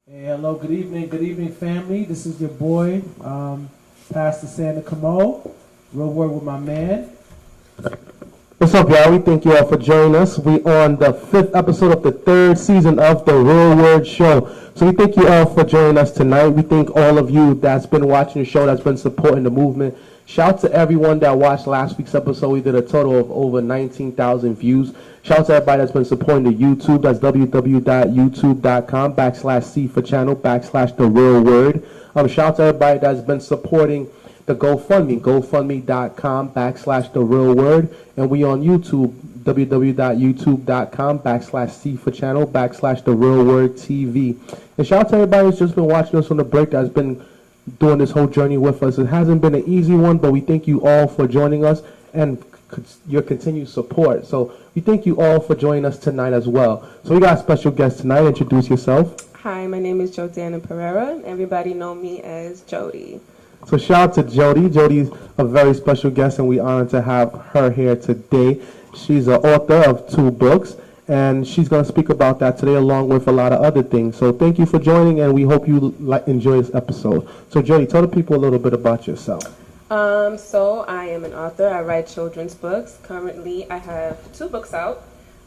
Hey, hello, good evening, family. This is your boy, Pastor Santa Cameau. Real word with my man. What's up, y'all? We thank you all for joining us. We on the 5th episode of the 3rd season of the Real Word Show. So we thank you all for joining us tonight. We thank all of you that's been watching the show, that's been supporting the movement. Shout out to everyone that watched last week's episode. We did a total of over 19,000 views. Shout out to everybody that's been supporting the YouTube. That's www.youtube.com/C for channel /the real word. Shout out to everybody that's been supporting the GoFundMe, gofundme.com /the real word. And we on YouTube, www.youtube.com /C for channel /the real word TV. And shout out to everybody who's just been watching us on the break, that's been doing this whole journey with us. It hasn't been an easy one, but we thank you all for joining us and your continued support. So we thank you all for joining us tonight as well. So we got a special guest tonight. Introduce yourself. Hi, my name is Jodannah Pereira. Everybody know me as Jody. So shout out to Jody. Jody's a very special guest, and we honored to have her here today. She's an author of 2 books, and she's going to speak about that today along with a lot of other things. So thank you for joining, and we hope you enjoy this episode. So Jody, tell the people a little bit about yourself. So I am an author. I write children's books. Currently, I have 2 books out.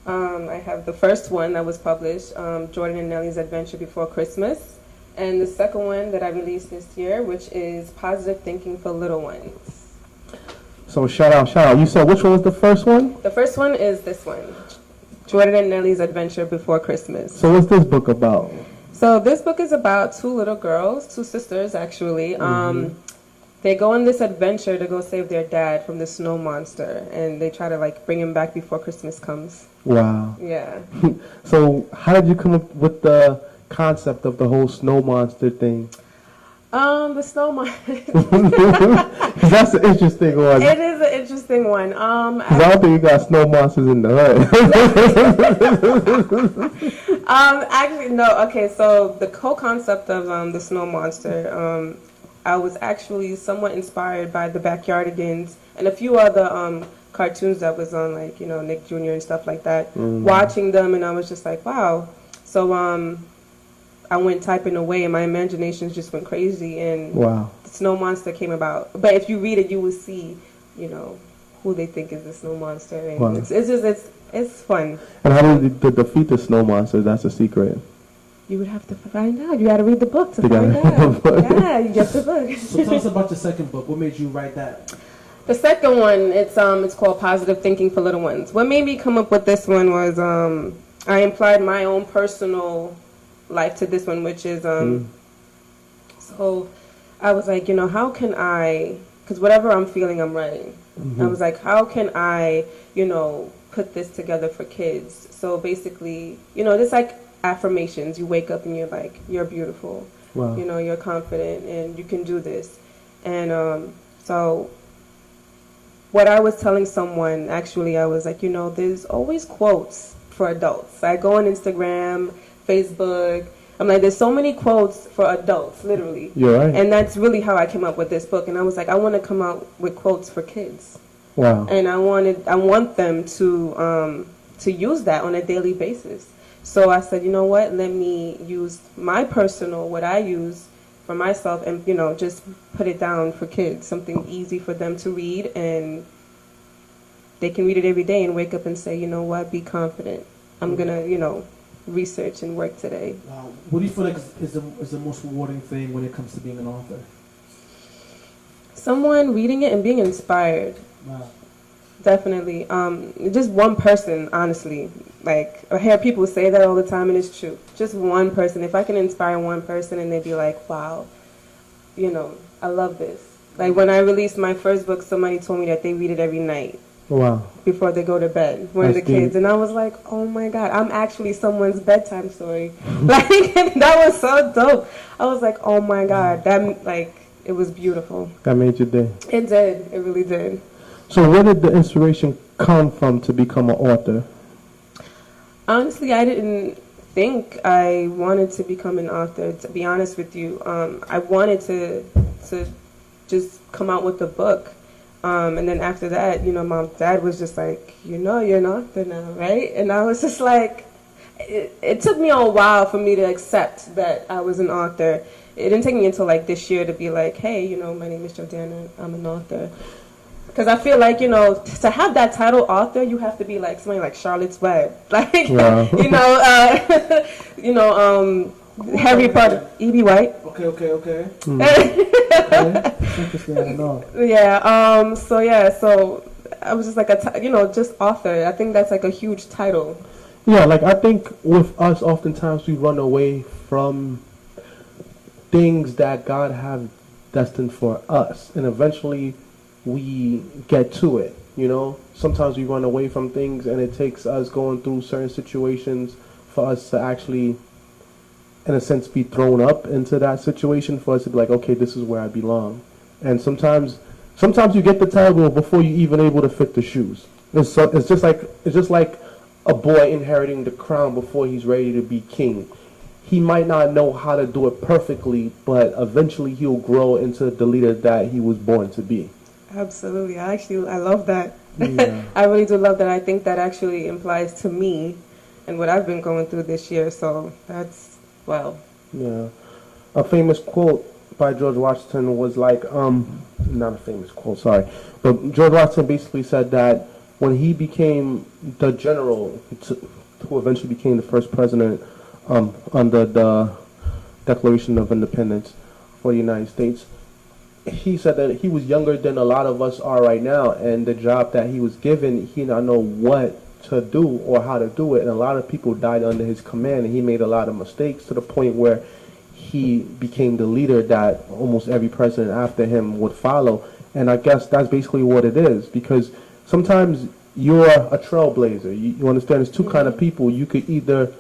I have the first one that was published, Jordan and Nellie's Adventure Before Christmas, and the second one that I released this year, which is Positive Thinking for Little Ones. So shout out. You said which one was the first one? The first one is this one, Jordan and Nellie's Adventure Before Christmas. So what's this book about? So this book is about 2 little girls, 2 sisters actually. They go on this adventure to go save their dad from the snow monster, and they try to bring him back before Christmas comes. Wow. Yeah. So how did you come up with the concept of the whole snow monster thing? The snow monster. That's an interesting one. It is an interesting one. I don't think you got snow monsters in the hood. Actually, no. Okay, so the whole concept of the snow monster, I was actually somewhat inspired by the Backyardigans and a few other cartoons that was on, Nick Jr. and stuff like that. Watching them, and I was just like, wow. So I went typing away, and my imagination just went crazy, and wow. The snow monster came about. But if you read it, you will see, who they think is the snow monster, and wow. It's fun. And how did they defeat the snow monster? That's a secret. You would have to find out. You got to read the book to find out. Yeah, you get the book. So tell us about the second book. What made you write that? The second one, it's called Positive Thinking for Little Ones. What made me come up with this one was I implied my own personal life to this one, which is so I was like, how can I, because whatever I'm feeling, I'm writing. I was like, how can I, put this together for kids? So basically, it's like affirmations. You wake up and you're like, you're beautiful. Wow. You're confident and you can do this. And so what I was telling someone, actually, I was like, there's always quotes for adults. I go on Instagram, Facebook. I'm like, there's so many quotes for adults, literally. You're right. And that's really how I came up with this book. And I was like, I want to come out with quotes for kids. Wow. And I want them to use that on a daily basis. So I said, you know what? Let me use what I use for myself, and just put it down for kids, something easy for them to read, and they can read it every day and wake up and say, you know what? Be confident. I'm gonna, research and work today. What do you feel like is the most rewarding thing when it comes to being an author? Someone reading it and being inspired. Wow. Definitely. Just one person, honestly. I hear people say that all the time, and it's true. Just one person. If I can inspire one person and they'd be like, wow, I love this. When I released my first book, somebody told me that they read it every night. Wow. Before they go to bed, one of the kids. And I was like, oh my God, I'm actually someone's bedtime story. That was so dope. I was like, oh my God, it was beautiful. That made your day. It did. It really did. So where did the inspiration come from to become an author? Honestly, I didn't think I wanted to become an author, to be honest with you. I wanted to just come out with a book. And then after that, dad was just like, you're an author now, right? And I was just like, it took me a while for me to accept that I was an author. It didn't take me until like this year to be like, hey, you know, my name is Jodannah, I'm an author. Because I feel like, you know, to have that title author, you have to be like somebody like Charlotte's Web. Like, Yeah. you know, Harry Potter, E.B. White. Okay. Okay. Mm. It's interesting. I don't know. Yeah, so I was just like, just author. I think that's like a huge title. Yeah, like I think with us, oftentimes we run away from things that God have destined for us, and eventually we get to it. You know, sometimes we run away from things, and it takes us going through certain situations for us to actually, in a sense, be thrown up into that situation for us to be like, okay, this is where I belong. And sometimes you get the title before you even able to fit the shoes. It's just like a boy inheriting the crown before he's ready to be king. He might not know how to do it perfectly, but eventually he'll grow into the leader that he was born to be. Absolutely. I love that. Yeah. I really do love that. I think that actually implies to me and what I've been going through this year. So that's, well. Yeah. A famous quote by George Washington was like, not a famous quote, sorry, but George Washington basically said that when he became the general who eventually became the first president under the Declaration of Independence for the United States, he said that he was younger than a lot of us are right now, and the job that he was given, he did not know what to do or how to do it, and a lot of people died under his command, and he made a lot of mistakes to the point where he became the leader that almost every president after him would follow. And I guess that's basically what it is, because sometimes you're a trailblazer. You understand? There's two kind of people. You could either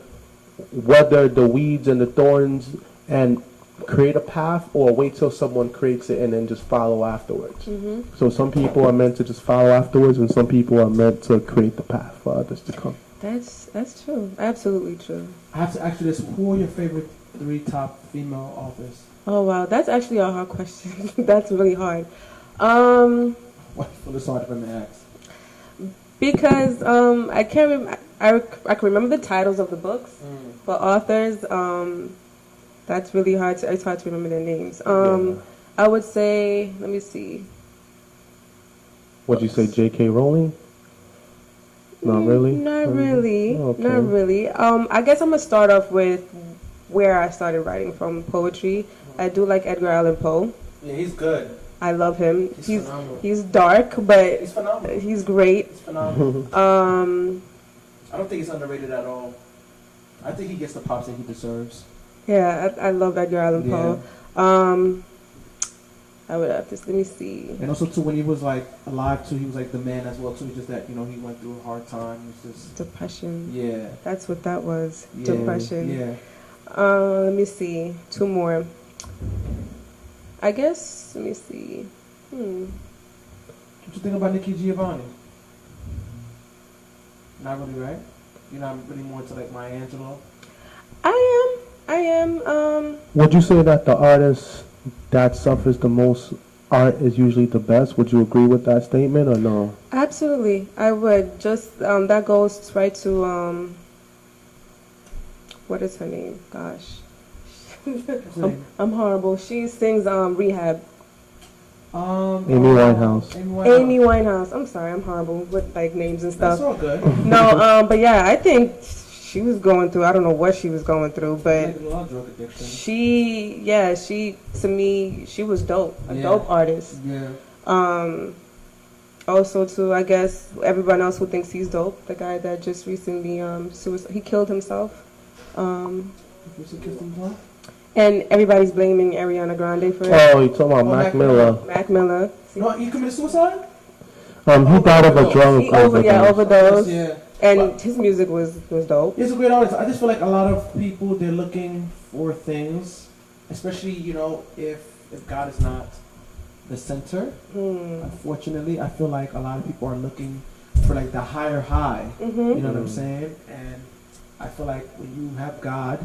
weather the weeds and the thorns and create a path, or wait till someone creates it and then just follow afterwards. Mm-hmm. So some people are meant to just follow afterwards, and some people are meant to create the path for others to come. That's true. Absolutely true. I have to ask you this: who are your favorite 3 top female authors? Oh wow, that's actually a hard question. That's really hard. What for? It's hard for me to ask. Because I can't remember. I can remember the titles of the books, but authors, that's really hard. It's hard to remember their names. I would say, let me see. What'd you say, J.K. Rowling? Not really? Not really. Okay. Not really. I guess I'm gonna start off with where I started writing from, poetry. I do like Edgar Allan Poe. Yeah, he's good. I love him. He's phenomenal. He's dark, but He's phenomenal. he's great. He's phenomenal. I don't think he's underrated at all. I think he gets the props that he deserves. Yeah, I love Edgar Allan Poe. I would have to, let me see. And also too, when he was like alive too, he was like the man as well too. Just that, you know, he went through a hard time. It was just Depression. yeah. That's what that was. Yeah. Depression. Yeah. Let me see. 2 more. I guess, let me see. What you think about Nikki Giovanni? Not really, right? You're not really more into like Maya Angelou? I am. Would you say that the artist that suffers the most art is usually the best? Would you agree with that statement or no? Absolutely. I would. Just, that goes right to, what is her name? Gosh. I'm horrible. She sings, Rehab. Amy Winehouse. Amy Winehouse. I'm sorry, I'm horrible with like names and stuff. That's all good. No, but yeah, I think she was going through, I don't know what she was going through, but Like a lot of drug addiction. she to me, she was dope. A dope artist. Yeah. Also too, I guess everyone else who thinks he's dope, the guy that just recently he killed himself. And everybody's blaming Ariana Grande for it. Oh, you're talking about Mac Miller. Mac Miller. No, he committed suicide? He died of a drug overdose. Yeah. And his music was dope. He's a great artist. I just feel like a lot of people, they're looking for things, especially, you know, if God is not the center. Unfortunately, I feel like a lot of people are looking for like the higher high. You know what I'm saying? And I feel like when you have God,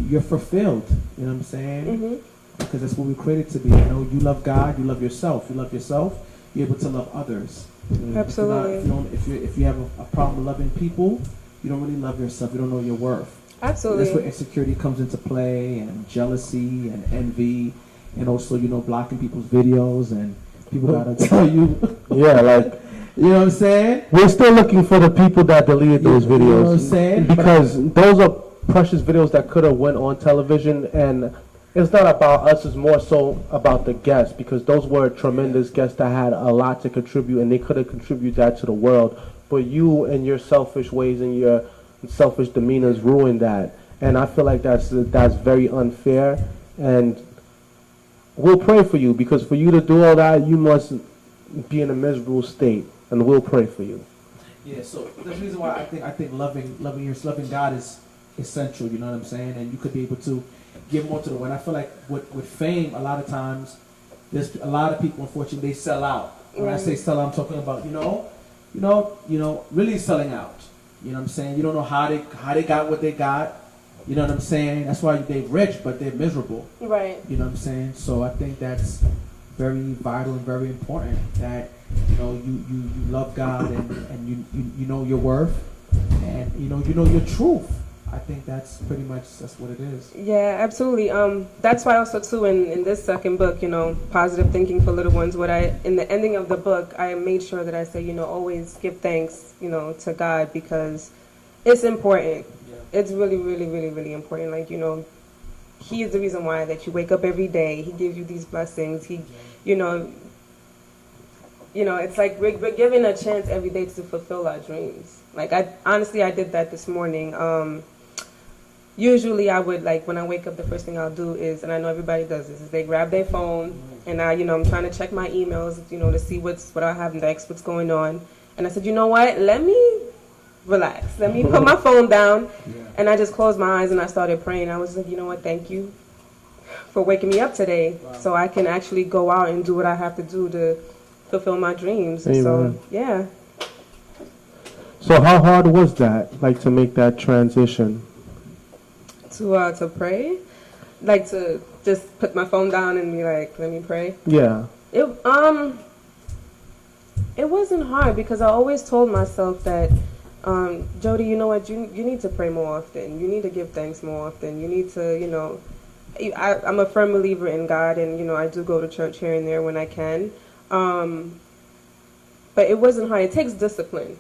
you're fulfilled. You know what I'm saying? Because that's what we're created to be. You know, you love God, you love yourself. You love yourself, you're able to love others. Absolutely. If you have a problem loving people, you don't really love yourself. You don't know your worth. Absolutely. That's where insecurity comes into play, and jealousy and envy, and also blocking people's videos, and people gotta tell you. Yeah, like You know what I'm saying? we're still looking for the people that deleted those videos. You know what I'm saying? Because those are precious videos that could have went on television, and it's not about us, it's more so about the guests, because those were tremendous guests that had a lot to contribute, and they could have contributed that to the world. But you and your selfish ways and your selfish demeanors ruined that. And I feel like that's very unfair, and we'll pray for you, because for you to do all that, you must be in a miserable state, and we'll pray for you. Yeah, so that's the reason why I think loving God is essential. You know what I'm saying? And you could be able to give more to the world. I feel like with fame, a lot of times there's a lot of people, unfortunately, they sell out. When I say sell out, I'm talking about really selling out. You know what I'm saying? You don't know how they got what they got. You know what I'm saying? That's why they're rich, but they're miserable. Right. You know what I'm saying? So I think that's very vital and very important, that you love God, and you know your worth, and you know your truth. I think that's what it is. Yeah, absolutely. That's why also too in this second book, positive thinking for little ones. In the ending of the book, I made sure that I say, always give thanks, to God, because it's important. Yeah. It's really, really, really, really important. Like, He is the reason why that you wake up every day. He gives you these blessings. It's like we're given a chance every day to fulfill our dreams. Like I did that this morning. Usually I would, like, when I wake up, the first thing I'll do is, and I know everybody does this, is they grab their phone, and I'm trying to check my emails, to see what I have next, what's going on. And I said, you know what? Let me relax. Let me put my phone down. Yeah. And I just closed my eyes and I started praying. I was like, you know what? Thank you for waking me up today, so I can actually go out and do what I have to do to fulfill my dreams. Amen. So, yeah. So how hard was that, like, to make that transition? To pray? Like, to just put my phone down and be like, let me pray? Yeah. It wasn't hard, because I always told myself that, Jody, you know what, you need to pray more often. You need to give thanks more often. You need to, I'm a firm believer in God, and, I do go to church here and there when I can. But it wasn't hard. It takes discipline.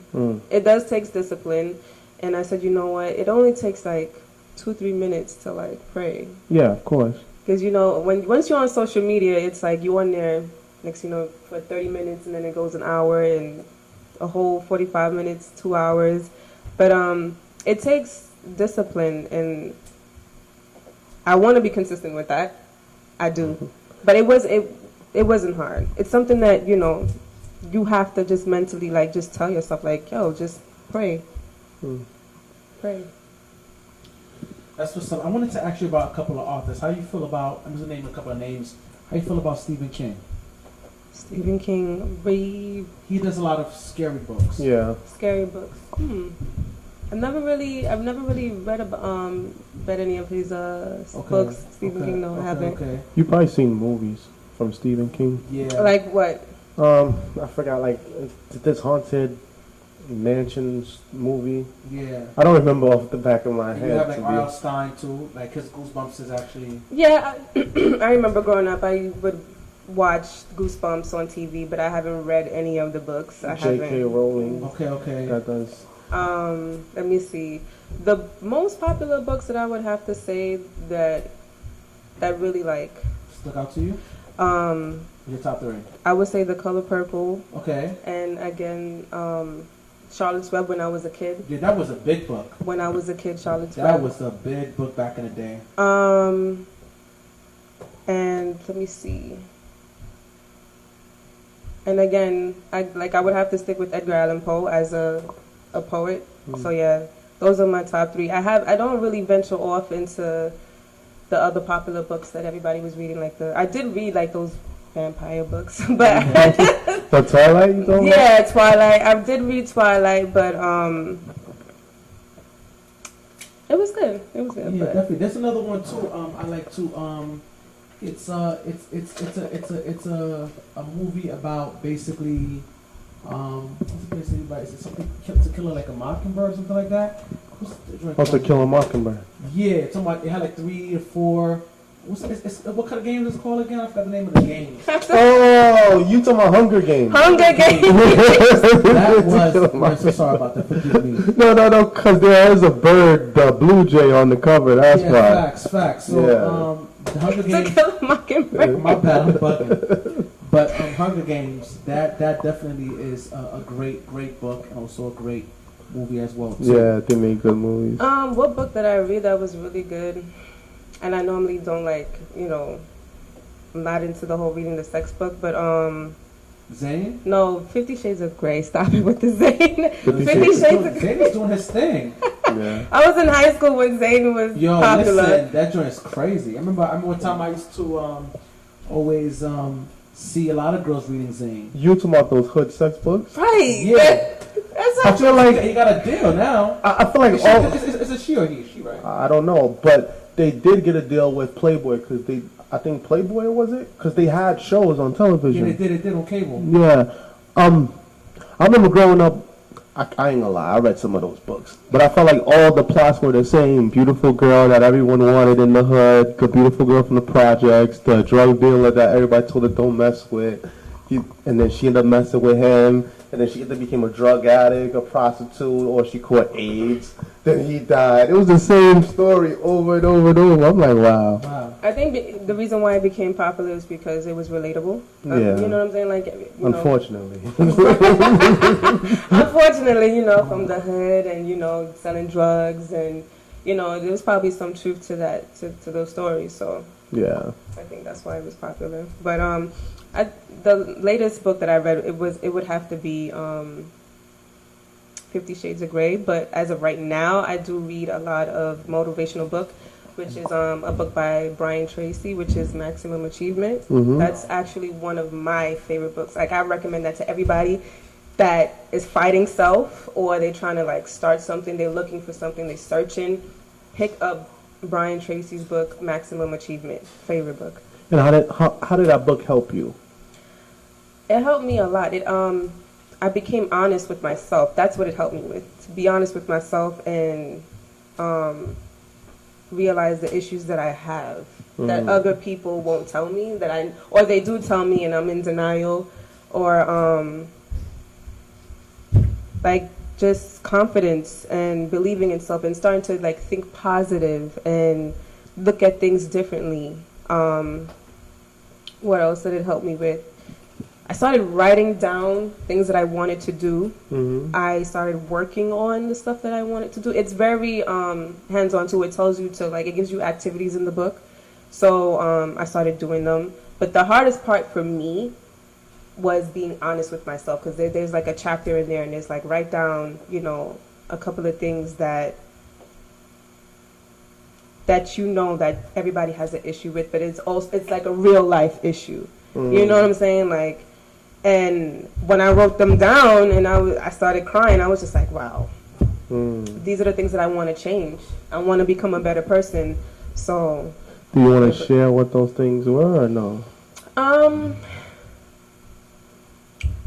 It does take discipline. And I said, you know what, it only takes like 2-3 minutes to, like, pray. Yeah, of course. Because, once you're on social media, it's like you're on there next, for 30 minutes, and then it goes an hour, and a whole 45 minutes, 2 hours. But it takes discipline, and I want to be consistent with that. I do. But it wasn't hard. It's something that, you have to just mentally, like, just tell yourself, like, yo, just pray. Pray. That's what's up. I wanted to ask you about a couple of authors. How you feel about, I'm just going to name a couple of names. How you feel about Stephen King? Stephen King, he does a lot of scary books. Yeah. Scary books. I've never really read any of his books. Stephen King, no, I haven't. Okay. You've probably seen movies from Stephen King. Yeah. Like what? I forgot, like, this Haunted Mansions movie. Yeah. I don't remember off the back of my head. You have, like, R.L. Stein too. Like, his Goosebumps is actually. Yeah, I remember growing up, I would watch Goosebumps on TV, but I haven't read any of the books. J.K. Rowling. Okay. That does. Let me see. The most popular books that I would have to say that really, like, stuck out to you. Your top 3. I would say The Color Purple. Okay. And again, Charlotte's Web when I was a kid. Yeah, that was a big book. When I was a kid, Charlotte's Web. That was a big book back in the day. And let me see. And again, I would have to stick with Edgar Allan Poe as a poet. So yeah, those are my top 3. I don't really venture off into the other popular books that everybody was reading. I did read, like, those vampire books, but the Twilight, you know? Yeah, Twilight. I did read Twilight, but it was good. Yeah, definitely. There's another one too. I like to. It's a movie about basically What's the place anybody? Is it something to kill like a mockingbird or something like that? What's the joint To called? Kill a Mockingbird. Yeah, it's something like it had like 3 or 4. What kind of game is it called again? I forgot the name of the game. Oh, you talking about Hunger Games? Hunger Games. That was. I'm so sorry about that. Forgive me. No, because there is a bird, the blue jay on the cover. That's Yeah, why. facts. So, the Hunger To Games. Kill a Mockingbird. My bad, I'm bugging. But Hunger Games, that definitely is a great book and also a great movie as well. Too. Yeah, they make good movies. What book did I read that was really good? And I normally don't I'm not into the whole reading the sex book, but Zane? no, 50 Shades of Grey. Stop it with the Zane. 50 Shades of Grey. Zane is doing his thing. Yeah. I was in high school when Zane was Yo, popular. listen, that joint is crazy. I remember one time I used to always see a lot of girls reading Zane. You talking about those hood sex books? Right. Yeah. That's I feel like You got a deal now. I feel like Is it she or he? She, right? I don't know, but they did get a deal with Playboy because I think Playboy was it? Because they had shows on television. Yeah, they did on cable. Yeah. I remember growing up, I ain't gonna lie, I read some of those books. But I felt like all the plots were the same. Beautiful girl that everyone wanted in the hood, the beautiful girl from the projects, the drug dealer that everybody told her don't mess with. And then she ended up messing with him. And then she either became a drug addict, a prostitute, or she caught AIDS. Then he died. It was the same story over and over and over. I'm like, wow. I think the reason why it became popular is because it was relatable. Yeah. You know what I'm saying? Like, Unfortunately. Unfortunately, from the hood and, selling drugs and, there's probably some truth to that, to those stories. So Yeah. I think that's why it was popular. But the latest book that I read, it would have to be 50 Shades of Grey. But as of right now, I do read a lot of motivational book, which is a book by Brian Tracy, which is Maximum Achievement. Mm-hmm. That's actually one of my favorite books. Like, I recommend that to everybody that is fighting self, or they're trying to start something, they're looking for something, they're searching. Pick up Brian Tracy's book, Maximum Achievement. Favorite book. And how did that book help you? It helped me a lot. I became honest with myself. That's what it helped me with. To be honest with myself and realize the issues that I have that other people won't tell me, or they do tell me and I'm in denial, or just confidence and believing in self and starting to think positive and look at things differently. What else did it help me with? I started writing down things that I wanted to do. Mm-hmm. I started working on the stuff that I wanted to do. It's very hands-on too. It tells you it gives you activities in the book. So I started doing them. But the hardest part for me was being honest with myself, because there's a chapter in there and it's write down, a couple of things that that everybody has an issue with, but it's a real life issue. You know what I'm saying? And when I wrote them down and I started crying, I was just like, wow, these are the things that I want to change. I want to become a better person. So, do you want to share what those things were or no?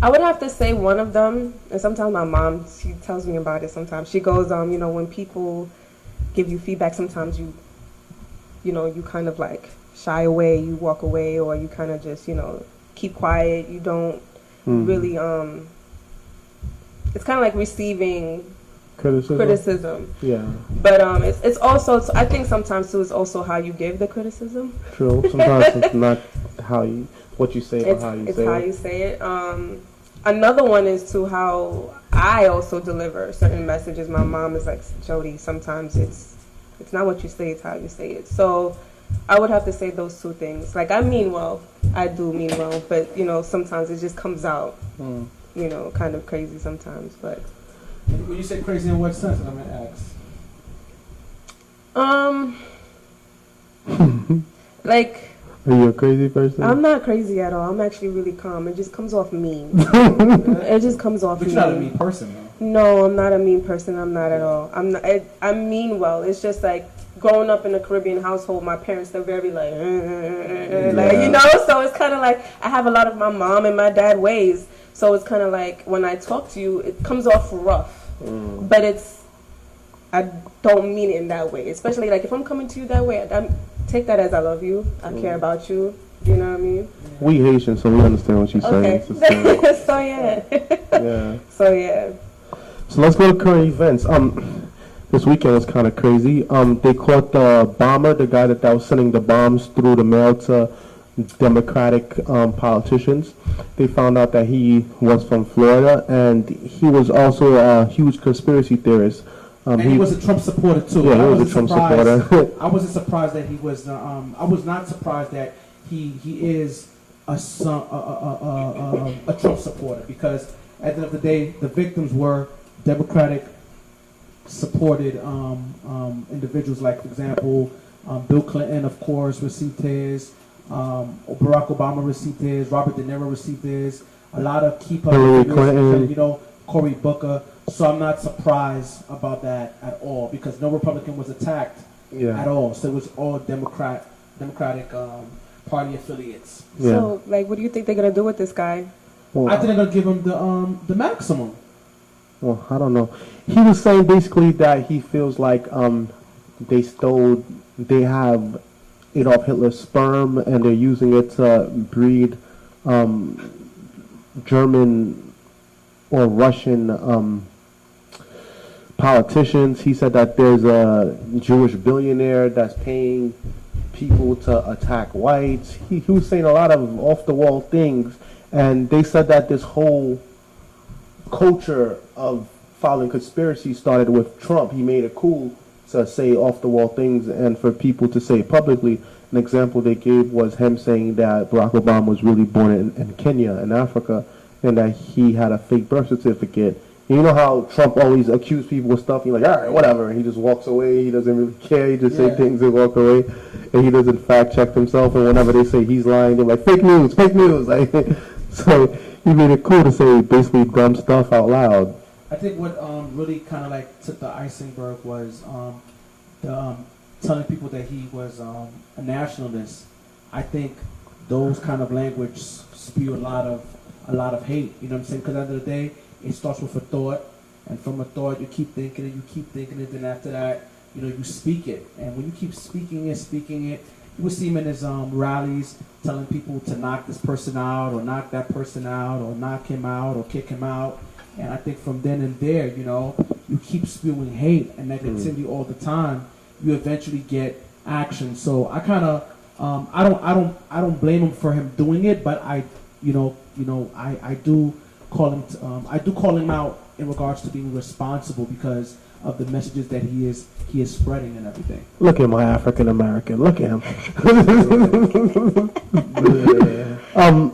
I would have to say one of them, and sometimes my mom, she tells me about it sometimes. She goes, when people give you feedback, sometimes you kind of shy away, you walk away, or you kind of just, keep quiet. You don't really, it's kind of like receiving criticism. Yeah. But it's also, I think sometimes too, it's also how you give the criticism. True. Sometimes it's not what you say, but how you say it. It's how you say it. Another one is to how I also deliver certain messages. My mom is like, Jody, sometimes it's not what you say, it's how you say it. So I would have to say those two things. I mean well. I do mean well, but sometimes it just comes out, kind of crazy sometimes. But when you say crazy, in what sense? I'm gonna ask. Are you a crazy person? I'm not crazy at all. I'm actually really calm. It just comes off mean. It just comes off mean. But you're not a mean person, though. No, I'm not a mean person. I'm not at all. I mean well. It's just growing up in a Caribbean household, my parents, they're very so it's kind of I have a lot of my mom and my dad ways. So it's kind of like when I talk to you, it comes off rough, but I don't mean it in that way. Especially like if I'm coming to you that way, take that as I love you, I care about you. You know what I mean? We Haitian, so we understand what she's saying. Okay. So yeah. Yeah. So yeah. So let's go to current events. This weekend was kind of crazy. They caught the bomber, the guy that was sending the bombs through the mail to Democratic politicians. They found out that he was from Florida, and he was also a huge conspiracy theorist. And he was a Trump supporter too. Yeah, he was a Trump supporter. I wasn't surprised that he was. I was not surprised that he is a Trump supporter, because at the end of the day, the victims were Democratic supported individuals. Like, for example, Bill Clinton, of course, received his. Barack Obama received his. Robert De Niro received his. A lot of key public figures, you know, Cory Booker. So I'm not surprised about that at all, because no Republican was attacked at all. So it was all Democratic Party affiliates. Yeah. So, like, what do you think they're gonna do with this guy? Well, I think they're gonna give him the maximum. Well, I don't know. He was saying basically that he feels like they have Adolf Hitler's sperm, and they're using it to breed German or Russian politicians. He said that there's a Jewish billionaire that's paying people to attack whites. He was saying a lot of off-the-wall things, and they said that this whole culture of following conspiracy started with Trump. He made it cool to say off-the-wall things and for people to say it publicly. An example they gave was him saying that Barack Obama was really born in Kenya, in Africa, and that he had a fake birth certificate. And you know how Trump always accused people of stuff? He's like, all right, whatever. And he just walks away. He doesn't really care. He just say things and walk away. And he doesn't fact-check himself. And whenever they say he's lying, they're like, fake news, fake news. Like, so he made it cool to say basically dumb stuff out loud. I think what really kind of like took the iceberg was telling people that he was a nationalist. I think those kind of language spew a lot of hate. You know what I'm saying? Because at the end of the day, it starts with a thought, and from a thought you keep thinking it, then after that, you know, you speak it. And when you keep speaking it, you will see him in his rallies telling people to knock this person out, or knock that person out, or knock him out, or kick him out. And I think from then and there, you know, you keep spewing hate and negativity all the time, you eventually get action. So I kind of I don't blame him for him doing it, but I do call him out in regards to being responsible because of the messages that he is spreading and everything. Look at my African American. Look at him.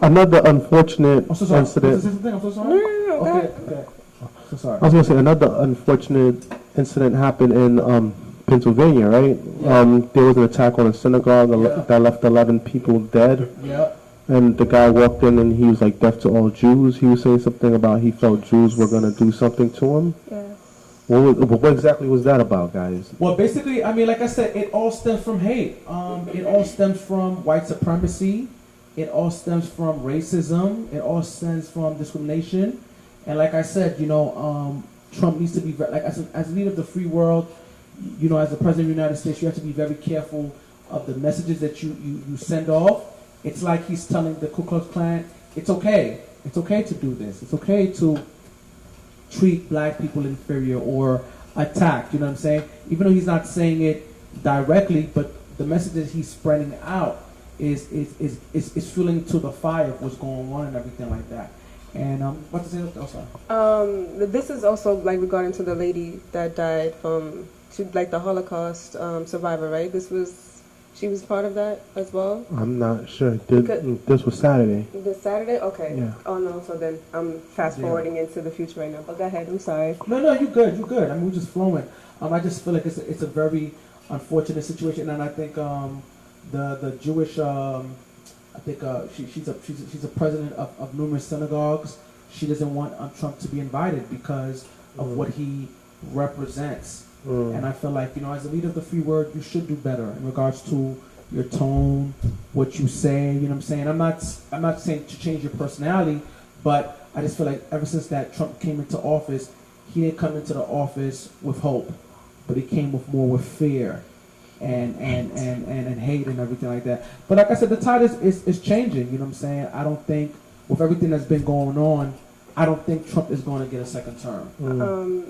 Another unfortunate incident. I'm so sorry. No. Okay. So sorry. I was gonna say another unfortunate incident happened in Pennsylvania, right? Yeah. There was an attack on a synagogue that left 11 people dead. Yeah. And the guy walked in and he was like, death to all Jews. He was saying something about he felt Jews were going to do something to him. Yeah. What exactly was that about, guys? Well, basically, I mean, like I said, it all stems from hate. It all stems from white supremacy. It all stems from racism. It all stems from discrimination. And like I said, you know, Trump needs to be, like as a leader of the free world, you know, as the president of the United States, you have to be very careful of the messages that you send off. It's like he's telling the Ku Klux Klan, it's okay to do this. It's okay to treat black people inferior or attack, you know what I'm saying? Even though he's not saying it directly, but the message that he's spreading out is fueling to the fire of what's going on and everything like that. And what to say also? This is also like regarding to the lady that died from, like the Holocaust survivor, right? She was part of that as well? I'm not sure. This was Saturday. This Saturday? Okay. Yeah. Oh, no. So then I'm fast-forwarding into the future right now. But go ahead. I'm sorry. No, you're good. I mean, we're just flowing. I just feel like it's a very unfortunate situation. And I think the Jewish, she's a president of numerous synagogues. She doesn't want Trump to be invited because of what he represents. And I feel like, you know, as a leader of the free word, you should do better in regards to your tone, what you say, you know what I'm saying? I'm not saying to change your personality, But I just feel like ever since that Trump came into office, he didn't come into the office with hope, but he came with more with fear and hate and everything like that. But like I said, the tide is changing, you know what I'm saying? I don't think, with everything that's been going on, I don't think Trump is going to get a second term.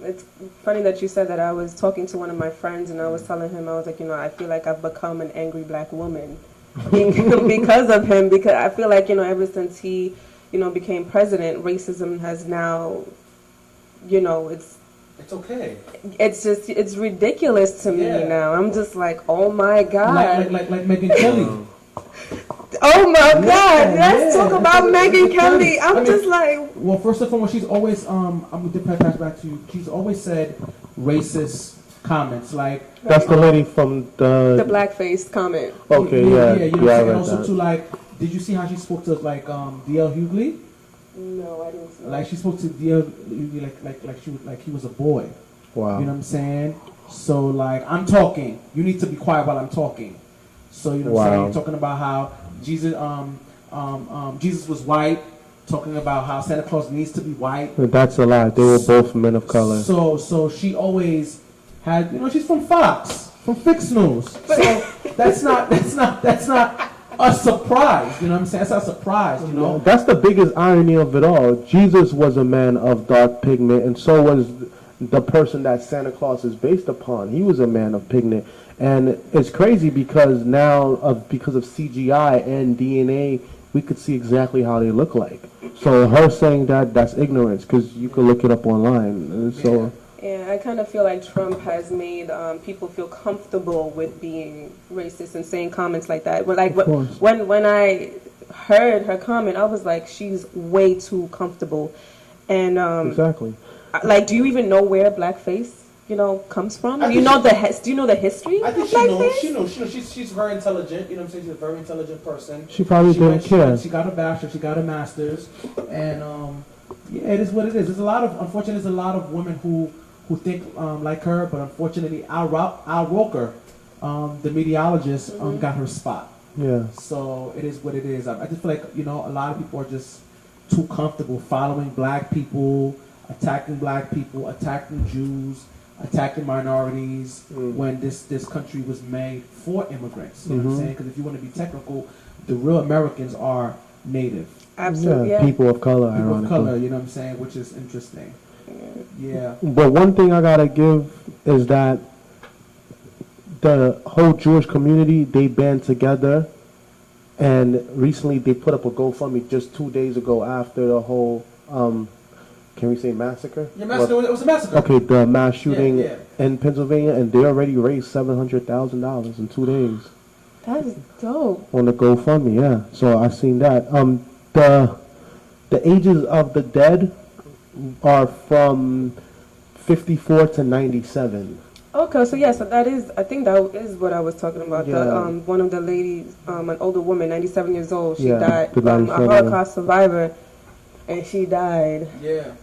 It's funny that you said that. I was talking to one of my friends and I was telling him, I was like, I feel like I've become an angry black woman because of him, because I feel like, ever since he, became president, racism has now, It's okay. It's ridiculous to me now. I'm just like, oh my God. Like Megyn Kelly. Oh my God! Let's talk about Megyn Kelly. I'm just like. Well, first and foremost, she's always I'm going to pass back to you. She's always said racist comments like. That's the lady from the blackface comment. Okay, yeah. You know what I'm saying? And also that. too, like, did you see how she spoke to like D.L. Hughley? No, I didn't see. Like she spoke to D.L. Hughley like he was a boy. Wow. You know what I'm saying? So like I'm talking. You need to be quiet while I'm talking. So you know what I'm saying? You're talking about how Jesus Jesus was white, talking about how Santa Claus needs to be white. That's a lie. They were both men of color. So she always had, she's from Fox, from Fix News. So that's not a surprise. You know what I'm saying? That's not a surprise. That's the biggest irony of it all. Jesus was a man of dark pigment, and so was the person that Santa Claus is based upon. He was a man of pigment. And it's crazy because now, because of CGI and DNA, we could see exactly how they look like. So her saying that's ignorance, because you could look it up online. And so yeah, I kind of feel like Trump has made people feel comfortable with being racist and saying comments like that. But like when I heard her comment, I was like, she's way too comfortable. And exactly. Like, do you even know where blackface? Comes from? Do you know the history? I think she knows. She's very intelligent. You know what I'm saying? She's a very intelligent person. She probably didn't care. She got a bachelor's. She got a master's, and it is what it is. There's a lot of women who think like her, but unfortunately, Al Roker, the meteorologist, got her spot. Yeah. So it is what it is. I just feel like a lot of people are just too comfortable following black people, attacking black people, attacking Jews, attacking minorities when this country was made for immigrants. You know what I'm saying? Because if you want to be technical, the real Americans are native. Absolutely. Yeah. People of color. People of color, you know what I'm saying? Which is interesting. Yeah. But one thing I gotta give is that the whole Jewish community, they band together, and recently they put up a GoFundMe just 2 days ago after the whole can we say massacre? Yeah, massacre. It was a massacre. Okay, the mass shooting Yeah. in Pennsylvania, and they already raised $700,000 in 2 days. That is dope. On the GoFundMe, yeah. So I seen that. The ages of the dead are from 54 to 97. Okay, so yeah, so I think that is what I was talking about. Yeah. The one of the ladies, an older woman, 97 years old, she Yeah, died, the a 97. Holocaust survivor, and she died. Yeah.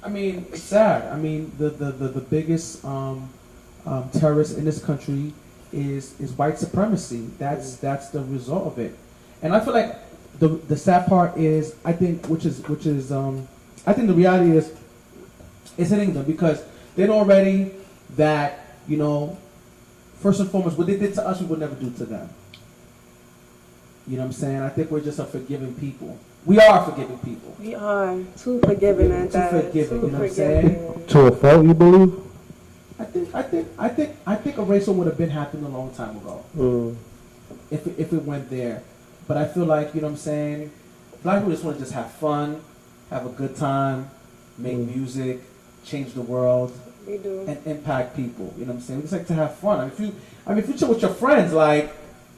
I mean, it's sad. I mean, the biggest terrorist in this country is white supremacy. That's the result of it. And I feel like the sad part is, I think, which is I think the reality is, it's hitting them because they know already that, first and foremost, what they did to us, we would never do to them. You know what I'm saying? I think we're just a forgiving people. We are forgiving people. We are too forgiving at that. Too forgiving, you know what I'm saying? To a fault, you believe? I think a race war would have been happening a long time ago. If it went there. But I feel like, you know what I'm saying, black people just want to just have fun, have a good time, make music, change the world. We do. And impact people. You know what I'm saying? We just like to have fun. If you chill with your friends, like,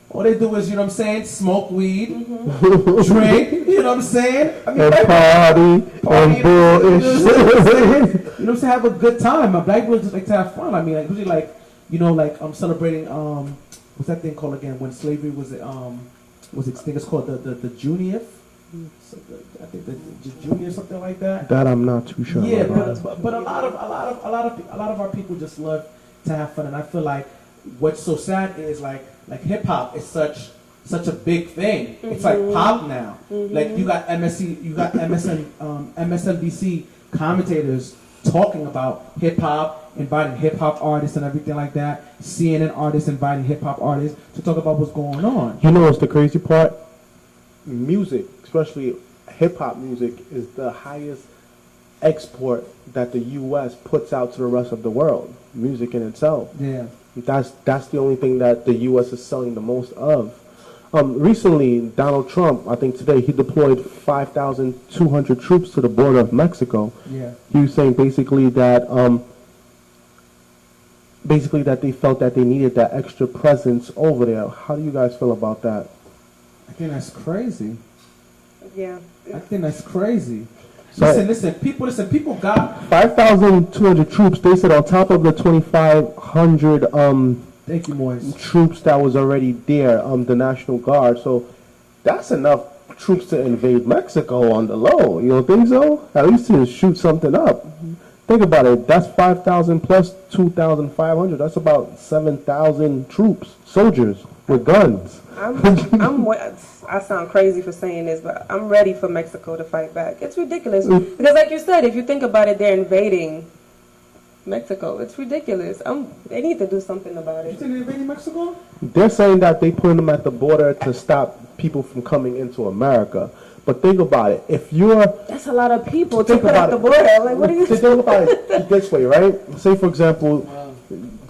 all they do is, you know what I'm saying, smoke weed, drink, you know what I'm saying? I mean, and party and bullshit. You know what I'm saying? Have a good time. Black people just like to have fun. I mean, like, usually, like, I'm celebrating, what's that thing called again? When slavery was extinct, it's called the Junioth. So I think the junior or something like that. That I'm not too sure. Yeah, but a lot of our people just love to have fun, and I feel like what's so sad is like hip hop is such such a big thing. It's like pop now. Like you got MSNBC commentators talking about hip hop, inviting hip hop artists and everything like that. CNN artists inviting hip hop artists to talk about what's going on. You know what's the crazy part? Music, especially hip hop music, is the highest export that the U.S. puts out to the rest of the world. Music in itself. Yeah. That's the only thing that the U.S. is selling the most of. Recently, Donald Trump, I think today, he deployed 5,200 troops to the border of Mexico. Yeah. He was saying basically that they felt that they needed that extra presence over there. How do you guys feel about that? I think that's crazy. Yeah. I think that's crazy. So, Listen, people got 5,200 troops. They said on top of the 2,500 thank you, Moise. troops that was already there, the National Guard. So that's enough troops to invade Mexico on the low. You don't think so? At least to shoot something up. Think about it. That's 5,000 plus 2,500. That's about 7,000 troops, soldiers with guns. I sound crazy for saying this, but I'm ready for Mexico to fight back. It's ridiculous. Because like you said, if you think about it, they're invading Mexico. It's ridiculous. They need to do something about You it. think they're invading Mexico? They're saying that they put them at the border to stop people from coming into America. But think about it. That's a lot of people to Think put about at the it. border. Like, what are you Think about it this way, right? Say, for example,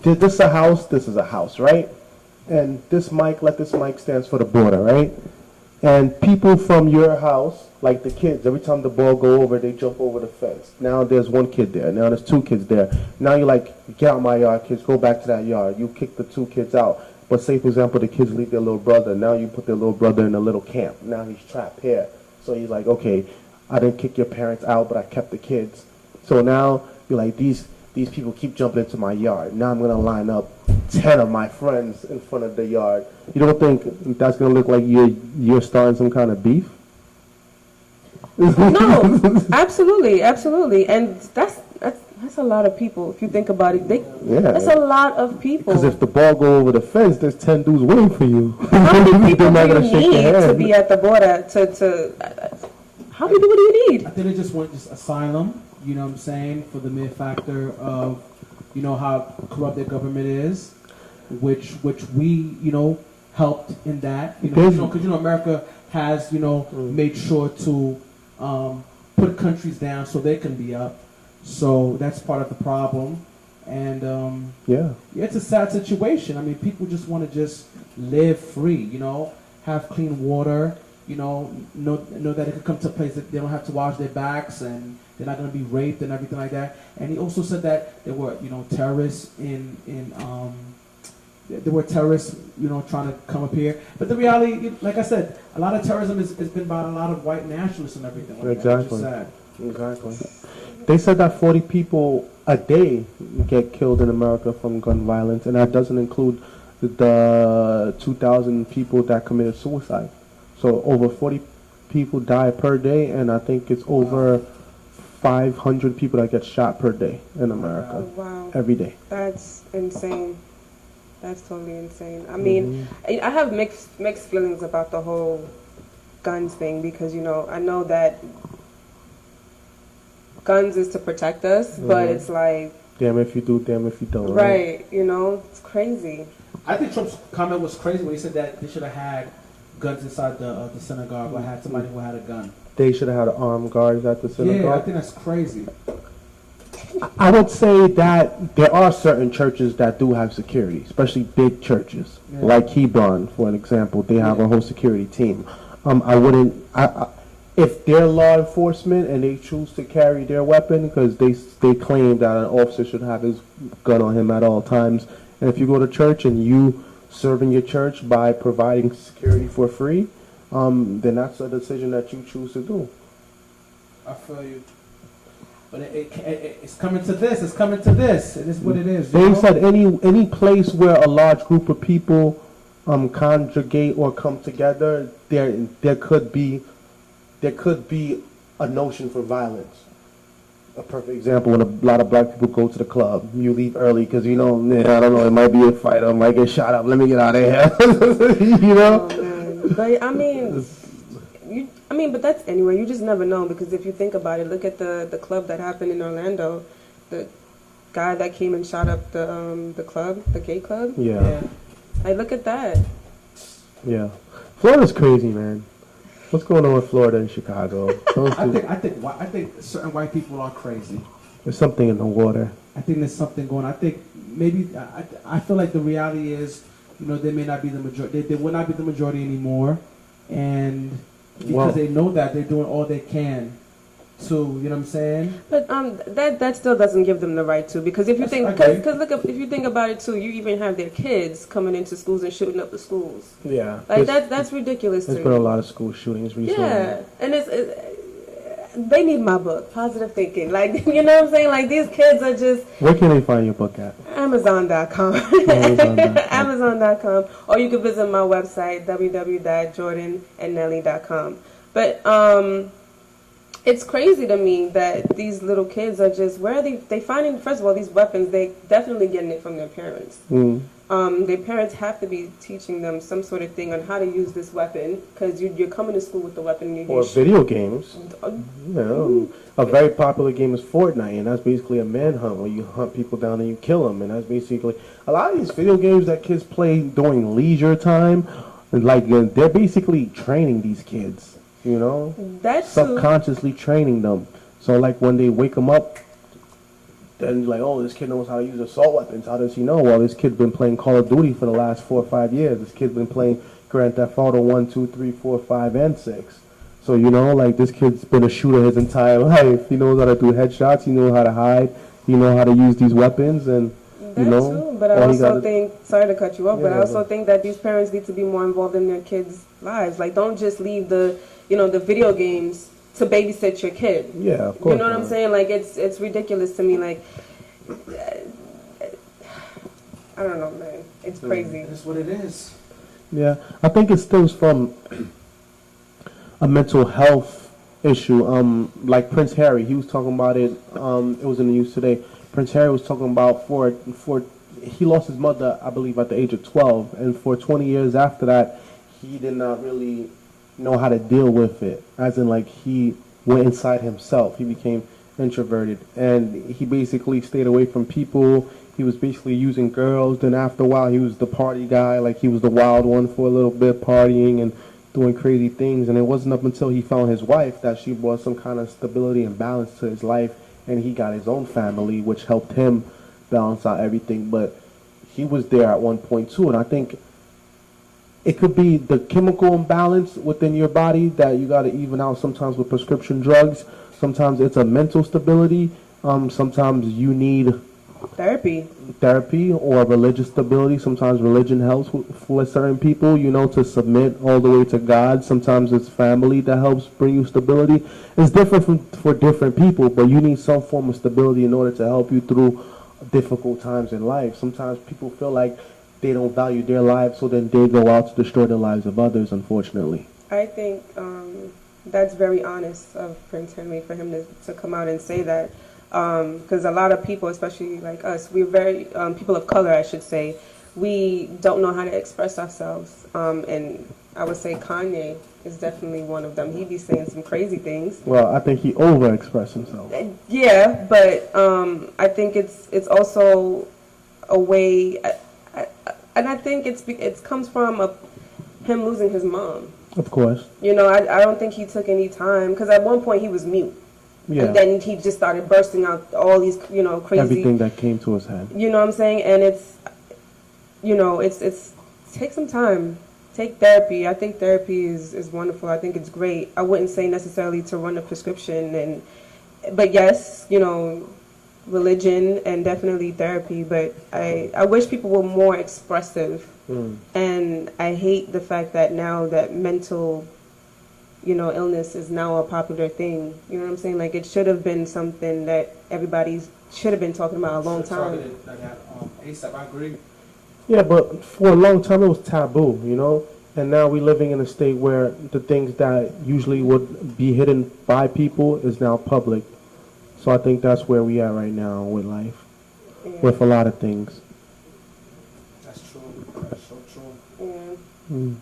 this is a house, this is a house, right? And this mic stands for the border, right? And people from your house, like the kids, every time the ball go over, they jump over the fence. Now there's one kid there. Now there's two kids there. Now you're like, get out my yard, kids. Go back to that yard. You kick the two kids out. But say, for example, the kids leave their little brother. Now you put their little brother in a little camp. Now he's trapped here. So he's like, okay, I didn't kick your parents out, but I kept the kids. So now you're like, these people keep jumping into my yard. Now I'm going to line up 10 of my friends in front of the yard. You don't think that's going to look like you're starting some kind of beef? No, absolutely, and that's a lot of people. If you think about it, that's a lot of people. Because if the ball go over the fence, there's 10 dudes waiting for you. How many people They're not do gonna you shake your need to hand. be at the border how many people do you need? I think they just want just asylum, you know what I'm saying, for the mere factor of, you know, how corrupt their government is, which we, you know, helped in that, because America has, you know, made sure to put countries down so they can be up. So that's part of the problem. And it's a sad situation. I mean, people just want to just live free, you know, have clean water, you know that it could come to a place that they don't have to wash their backs and they're not going to be raped and everything like that. And he also said that there were, you know, terrorists there were terrorists, you know, trying to come up here. But the reality, like I said, a lot of terrorism has been by a lot of white nationalists and everything like Exactly. that. Exactly. They said that 40 people a day get killed in America from gun violence, and that doesn't include the 2,000 people that committed suicide. So over 40 people die per day, and I think it's over 500 people that get shot per day in America. Wow. Every day. That's insane. That's totally insane. I mean, I have mixed feelings about the whole guns thing because, you know, I know that guns is to protect us, but it's like... Damn if you do, damn if you don't. Right, you know, it's crazy. I think Trump's comment was crazy when he said that they should have had guns inside the synagogue or had somebody who had a gun. They should have had armed guards at the synagogue. Yeah, I think that's crazy. I would say that there are certain churches that do have security, especially big churches, like Hebron, for an example. They have a whole security team. If they're law enforcement and they choose to carry their weapon, because they claim that an officer should have his gun on him at all times, and if you go to church and you serve in your church by providing security for free, then that's a decision that you choose to do. I feel you. But it's coming to this. It's coming to this. It is what it is. They said any place where a large group of people congregate or come together, there could be a notion for violence. A perfect example: when a lot of black people go to the club, you leave early because I don't know, it might be a fight. I might get shot up. Let me get out of here. You know. Oh, But but that's anyway. You just never know because if you think about it, look at the club that happened in Orlando. The guy that came and shot up the club, the gay club. Yeah. I look at that. Yeah. Florida's crazy, man. What's going on with Florida and Chicago? I think certain white people are crazy. There's something in the water. I think there's something going on. I think maybe I feel like the reality is, they may not be the majority. They will not be the majority anymore, and because they know that they're doing all they can to, you know what I'm saying? But that still doesn't give them the right to, because if you if you think about it too, you even have their kids coming into schools and shooting up the schools. Yeah, like that's ridiculous. There's been a lot of school shootings recently. Yeah, and they need my book, Positive Thinking. Like, you know what I'm saying? Like, these kids are just... Where can they find your book at? Amazon.com. Amazon.com. Or you can visit my website, www.jordanandnelly.com. But it's crazy to me that these little kids are just... Where are they finding... First of all, these weapons, they definitely getting it from their parents. Their parents have to be teaching them some sort of thing on how to use this weapon, because you're coming to school with the weapon. And or video games. A very popular game is Fortnite, and that's basically a manhunt where you hunt people down and you kill them. And that's basically a lot of these video games that kids play during leisure time. Like, they're basically training these kids, That's subconsciously training them. So like when they wake them up, and like, oh, this kid knows how to use assault weapons. How does he know? Well, this kid's been playing Call of Duty for the last 4 or 5 years. This kid's been playing Grand Theft Auto 1, 2, 3, 4, 5, and 6. So, like, this kid's been a shooter his entire life. He knows how to do headshots. He knows how to hide. He knows how to use these weapons. And, too, but I also think, sorry to cut you off, but I also think that these parents need to be more involved in their kids' lives. Like, don't just leave the video games to babysit your kid. Yeah, of course. You know what I'm saying? Like, it's ridiculous to me. Like, I don't know, man. It's crazy. It's what it is. Yeah, I think it stems from a mental health issue. Like Prince Harry, he was talking about it. It was in the news today. Prince Harry was talking about he lost his mother, I believe, at the age of 12, and for 20 years after that, he did not really know how to deal with it. As in, like, he went inside himself. He became introverted, and he basically stayed away from people. He was basically using girls. Then after a while, he was the party guy. Like, he was the wild one for a little bit, partying and doing crazy things. And it wasn't up until he found his wife that she brought some kind of stability and balance to his life, and he got his own family, which helped him balance out everything. But he was there at one point too, and I think it could be the chemical imbalance within your body that you got to even out sometimes with prescription drugs. Sometimes it's a mental stability. Sometimes you need therapy or religious stability. Sometimes religion helps for certain people, to submit all the way to God. Sometimes it's family that helps bring you stability. It's different for different people, but you need some form of stability in order to help you through difficult times in life. Sometimes people feel like they don't value their lives, so then they go out to destroy the lives of others, unfortunately. I think that's very honest of Prince Henry for him to come out and say that, because a lot of people, especially like us, we're very people of color, I should say, we don't know how to express ourselves, and I would say Kanye is definitely one of them. He be saying some crazy things. Well, I think he over-expressed himself. Yeah, but I think it's also a way, and I think it comes from him losing his mom. Of course. I don't think he took any time, because at one point he was mute. Yeah. And then he just started bursting out all these, crazy... Everything that came to his head. You know what I'm saying? And it's take some time. Take therapy. I think therapy is wonderful. I think it's great. I wouldn't say necessarily to run a prescription, but yes, religion and definitely therapy. But I wish people were more expressive. And I hate the fact that now that mental, illness is now a popular thing. You know what I'm saying? Like, it should have been something that everybody should have been talking about a long time. ASAP, I agree. Yeah, but for a long time it was taboo, And now we're living in a state where the things that usually would be hidden by people is now public. So I think that's where we are right now with life, with a lot of things. That's true. That's so true. Yeah.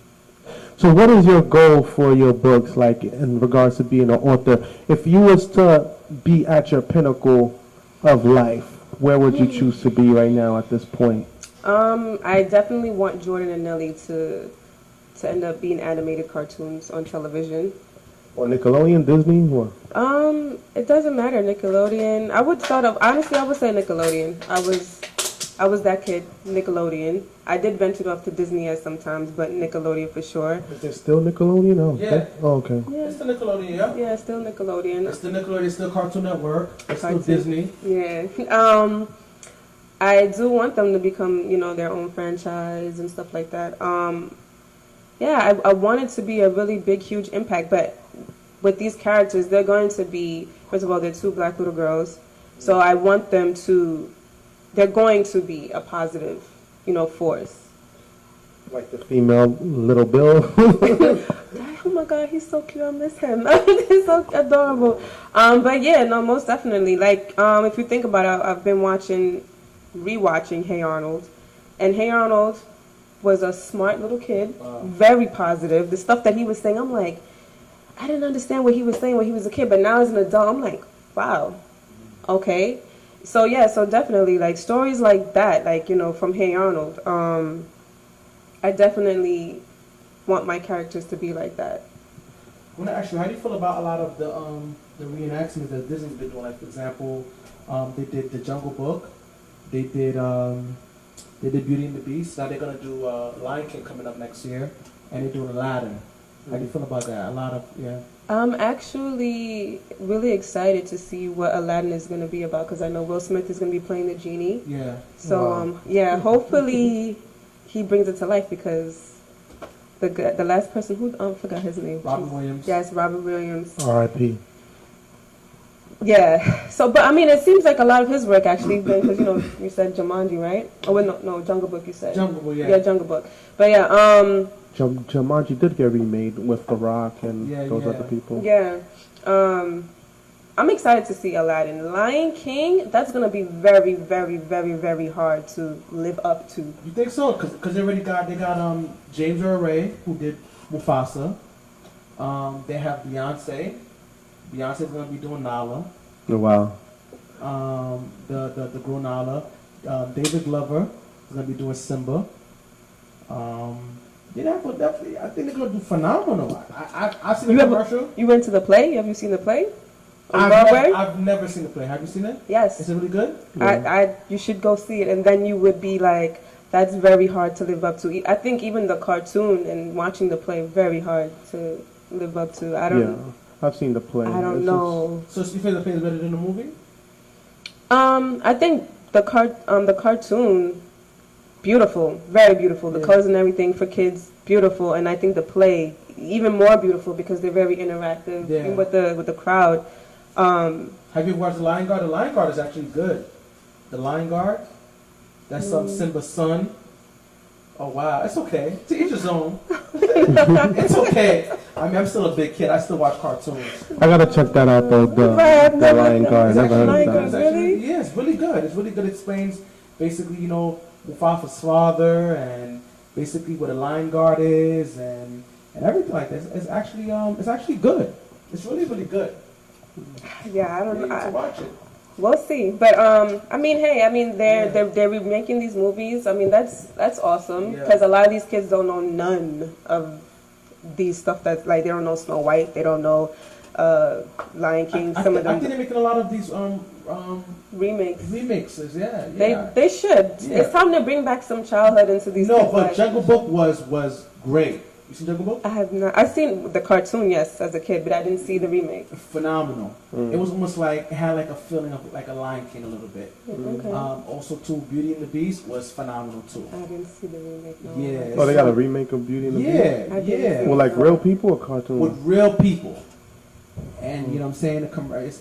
So what is your goal for your books, like in regards to being an author? If you was to be at your pinnacle of life, where would you choose to be right now at this point? I definitely want Jordan and Nelly to end up being animated cartoons on television. Or Nickelodeon, Disney, or? It doesn't matter. Nickelodeon. I would start off. Honestly, I would say Nickelodeon. I was that kid. Nickelodeon. I did venture off to Disney at sometimes, but Nickelodeon for sure. Is there still Nickelodeon? Oh, Yeah. okay. Oh, okay. Yeah. It's the Nickelodeon, yeah. Yeah, still Nickelodeon. It's the Nickelodeon, it's still Cartoon Network, it's Cartoon. still Disney. Yeah. I do want them to become, their own franchise and stuff like that. Yeah, I want it to be a really big, huge impact, but with these characters, they're going to be, first of all, they're 2 black little girls, so I want them to, they're going to be a positive, force. Like the female Little Bill. Oh my God, he's so cute. I miss him. He's so adorable. But yeah, no, most definitely. Like, if you think about it, I've been rewatching Hey Arnold, and Hey Arnold was a smart little kid, very positive. The stuff that he was saying, I'm like, I didn't understand what he was saying when he was a kid, but now as an adult, I'm like, wow, okay. So yeah, so definitely, like, stories like that, like, from Hey Arnold, I definitely want my characters to be like that. I want to ask you, how do you feel about a lot of the reenactments that Disney's been doing? Like, for example, they did the Jungle Book, they did Beauty and the Beast. Now they're gonna do Lion King coming up next year, and they're doing Aladdin. How do you feel about that? I'm actually really excited to see what Aladdin is going to be about, because I know Will Smith is going to be playing the genie. Yeah. So yeah, hopefully he brings it to life, because the last person who forgot his name. Robin Williams. Yes, Robin Williams. R.I.P. Yeah. So, but I mean, it seems like a lot of his work actually, because you said Jumanji, right? Oh, wait, no, Jungle Book. You said Jungle Book, yeah. Yeah, Jungle Book. But yeah, Jumanji did get remade with The Rock and those other people. Yeah. I'm excited to see Aladdin. Lion King, that's going to be very, very, very, very hard to live up to. You think so? Because they got James Earl Ray, who did Mufasa. They have Beyonce. Beyonce's going to be doing Nala. Oh, wow. The girl Nala. David Glover is going to be doing Simba. Definitely, I think they're going to do phenomenal. I've seen the commercial. You went to the play? Have you seen the play? I've never seen the play. Have you seen it? Yes. Is it really good? Yeah. You should go see it, and then you would be like, that's very hard to live up to. I think even the cartoon and watching the play, very hard to live up to. I've seen the play. I don't know. So you feel the play is better than the movie? I think the cartoon, beautiful, very beautiful. The colors and everything for kids, beautiful. And I think the play, even more beautiful, because they're very interactive with the crowd. Have you watched The Lion Guard? The Lion Guard is actually good. The Lion Guard, that's Simba's son. Oh wow, it's okay. To each his own. It's okay. I mean, I'm still a big kid. I still watch cartoons. I gotta check that out. The Lion Guard. Never heard of that. Really? Yeah, it's really good. It's really good. It explains basically, Mufasa's father and basically what a Lion Guard is and everything like that. It's actually good. It's really, really good. Yeah, I don't know. You need to watch it. We'll see, but they're remaking these movies. I mean, that's awesome, because a lot of these kids don't know none of these stuff. That's like, they don't know Snow White, they don't know Lion King. Some of them. I think they're making a lot of these remakes. Remixes. Yeah. They should. Yeah. It's time to bring back some childhood into these. No, kids' but lives. Jungle Book was great. You seen Jungle Book? I have not. I've seen the cartoon, yes, as a kid, but I didn't see the remake. Phenomenal. It was almost like, it had like a feeling of like a Lion King a little bit. Okay. Also, too, Beauty and the Beast was phenomenal too. I didn't see the remake. No. Yeah. Oh, they got a remake of Beauty and the Beast? Yeah. Well, like real people or cartoons? With real people. And you know what I'm saying?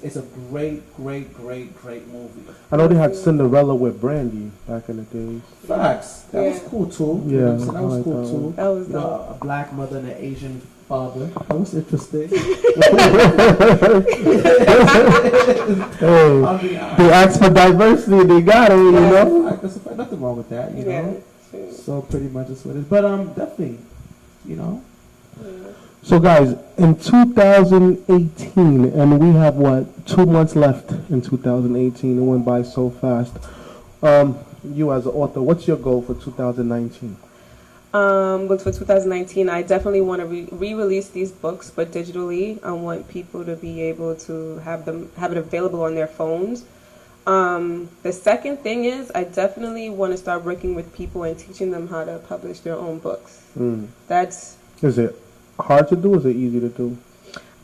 It's a great movie. I know they had Cinderella with Brandy back in the days. Facts. That was cool too. Yeah, You know what I'm saying? That was I like cool that too. That was dope. A black mother and an Asian father. That was interesting. Hey, I mean, they asked for diversity, they got it, you know? There's nothing wrong with that, you Yeah. know. So pretty much that's what it is. But definitely, So guys, in 2018, and we have what, 2 months left in 2018. It went by so fast. You as an author, what's your goal for 2019? But for 2019, I definitely want to re-release these books, but digitally. I want people to be able to have it available on their phones. The second thing is, I definitely want to start working with people and teaching them how to publish their own books. Is it hard to do? Or is it easy to do?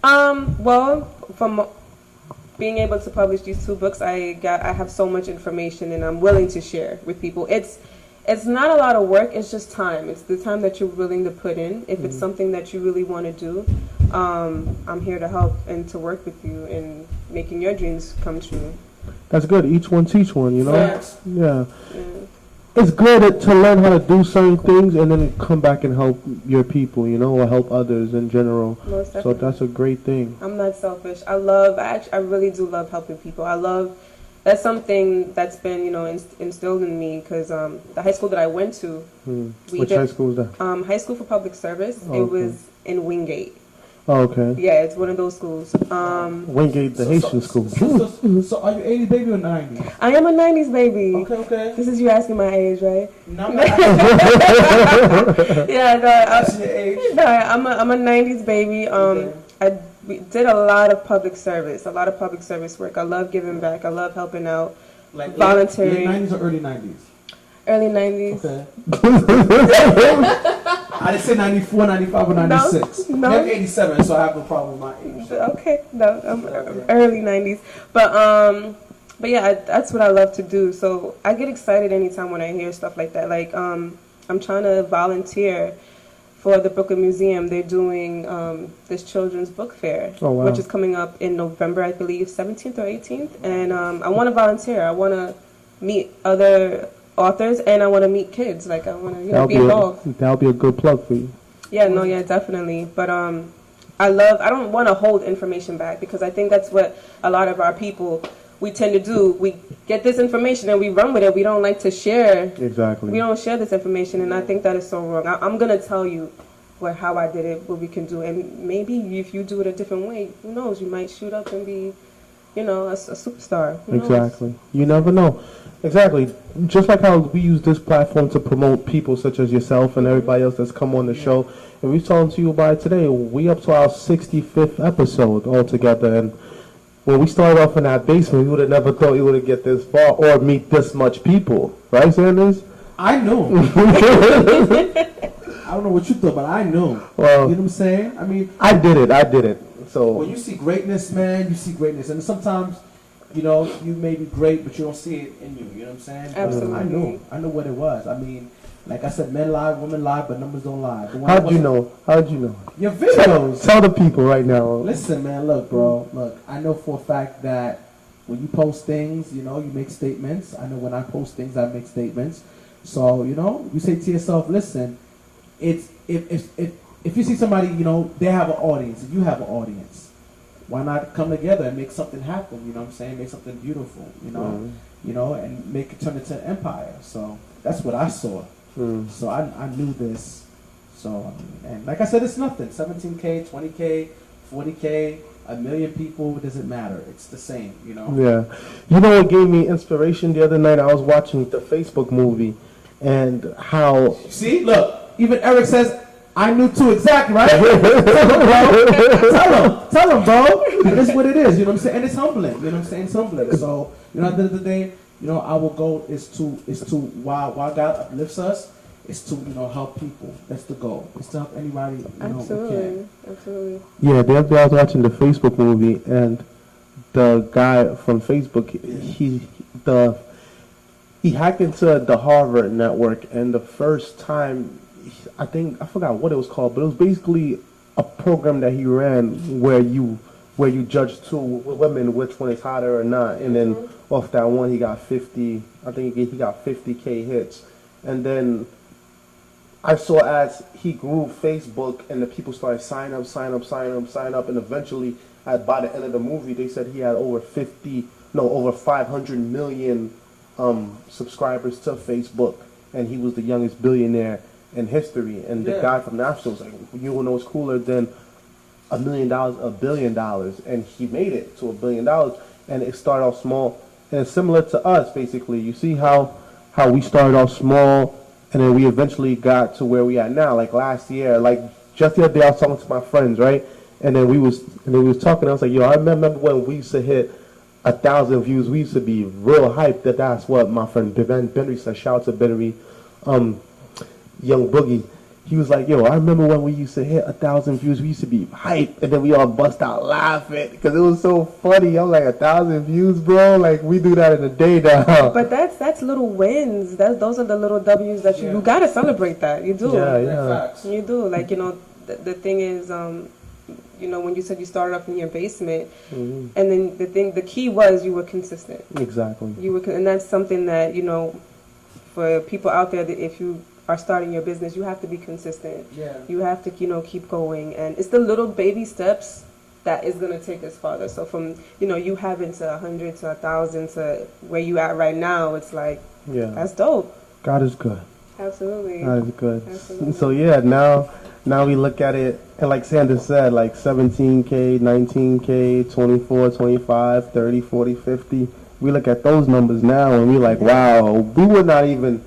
Well, from being able to publish these 2 books, I have so much information, and I'm willing to share with people. It's not a lot of work. It's just time. It's the time that you're willing to put in. If it's something that you really want to do, I'm here to help and to work with you in making your dreams come true. That's good. Each one teach one, you know? Yes. Yeah. It's good to learn how to do certain things and then come back and help your people, you know, or help others in general. Most So definitely. that's a great thing. I'm not selfish. I really do love helping people. That's something that's been, instilled in me because the high school that I went to, Which high school was that? High school for public service. Oh, It okay. was in Wingate. Oh, okay. Yeah, it's one of those schools. Wingate, the Haitian school. So are you 80s baby or 90s? I am a 90s baby. Okay. This is you asking my age, right? No, I'm not Yeah, asking your age. no, I'm a 90s baby. We did a lot of public service work. I love giving back. I love helping out. Like Volunteering. Late 90s or early 90s? Early 90s. Okay. I didn't say 94, 95, or 96. No. I'm 87, so I have no problem with my age. Okay, no, I'm early 90s. But yeah, that's what I love to do. So I get excited anytime when I hear stuff like that. Like, I'm trying to volunteer for the Brooklyn Museum. They're doing this children's book fair, which is coming up in November, I believe, 17th or 18th. And I want to volunteer. I want to meet other authors, and I want to meet kids. Like, I want to be involved. That'll be a good plug for you. Yeah, no, yeah, definitely. But I don't want to hold information back, because I think that's what a lot of our people, we tend to do. We get this information and we run with it. We don't like to share. Exactly. We don't share this information, and I think that is so wrong. I'm going to tell you how I did it, what we can do. And maybe if you do it a different way, who knows, you might shoot up and be, a superstar. Who knows? Exactly. You never know. Exactly. Just like how we use this platform to promote people such as yourself and everybody else that's come on the show. And we're talking to you about it today. We up to our 65th episode altogether. And when we started off in that basement, we would have never thought we would have get this far or meet this much people. Right, Sanders? I know. I don't know what you thought, but I know. Well, you know what I'm saying? I mean, I did it. So when you see greatness, man, you see greatness. And sometimes, you may be great, but you don't see it in you. You know what I'm saying? Absolutely. I know what it was. I mean, like I said, men lie, women lie, but numbers don't lie. How'd you know? Your videos. Tell the people right now. Listen, man, look, bro. Look, I know for a fact that when you post things, you make statements. I know when I post things, I make statements. So, you say to yourself, listen, it's if you see somebody, they have an audience, and you have an audience. Why not come together and make something happen? You know what I'm saying? Make something beautiful, and make it turn into an empire. So that's what I saw. So I knew this. So, and like I said, it's nothing. 17K, 20K, 40K, 1 million people, it doesn't matter. It's the same, Yeah. You know what gave me inspiration the other night? I was watching the Facebook movie and how... See, look, even Eric says, I knew too, exactly, right? Tell him, bro. It is what it is, you know what I'm saying? And it's humbling, you know what I'm saying? It's humbling. So, at the end of the day, our goal is to while God uplifts us, is to, help people. That's the goal. It's to help anybody, Absolutely. Absolutely. Yeah, the other day I was watching the Facebook movie, and the guy from Facebook, he hacked into the Harvard network, and the first time, I forgot what it was called, but it was basically a program that he ran where you judge two women which one is hotter or not, and then off that one he got 50. I think he got 50K hits, and then I saw as he grew Facebook and the people started sign up, and eventually by the end of the movie they said he had over 500 million subscribers to Facebook, and he was the youngest billionaire in history. And the guy from Nashville was like, you will know what's cooler than $1 million, $1 billion. And he made it to $1 billion. And it started off small. And it's similar to us, basically. You see how we started off small, and then we eventually got to where we are now. Like last year, like just the other day, I was talking to my friends, right? And then we was talking. I was like, yo, I remember when we used to hit 1,000 views. We used to be real hyped that's what my friend Benry said. Shout out to Benry, Young Boogie. He was like, yo, I remember when we used to hit 1,000 views. We used to be hyped, and then we all bust out laughing because it was so funny. I'm like, 1,000 views, bro. Like we do that in a day now. But that's little wins. Those are the little W's that you gotta celebrate. That you do. Yeah. You do. Like, you know, the thing is, you know, when you said you started off in your basement, and then the key was you were consistent. Exactly. And that's something that, you know, for people out there, that if you are starting your business, you have to be consistent. Yeah. You have to, you know, keep going, and it's the little baby steps that is gonna take us farther. So from, you know, you having to 100 to 1,000 to where you at right now, it's like, that's dope. God is good. Absolutely. God is good. Absolutely. So yeah, now we look at it, and like Sandra said, like 17K, 19K, 24, 25, 30, 40, 50. We look at those numbers now, and we're like, wow, we would not even.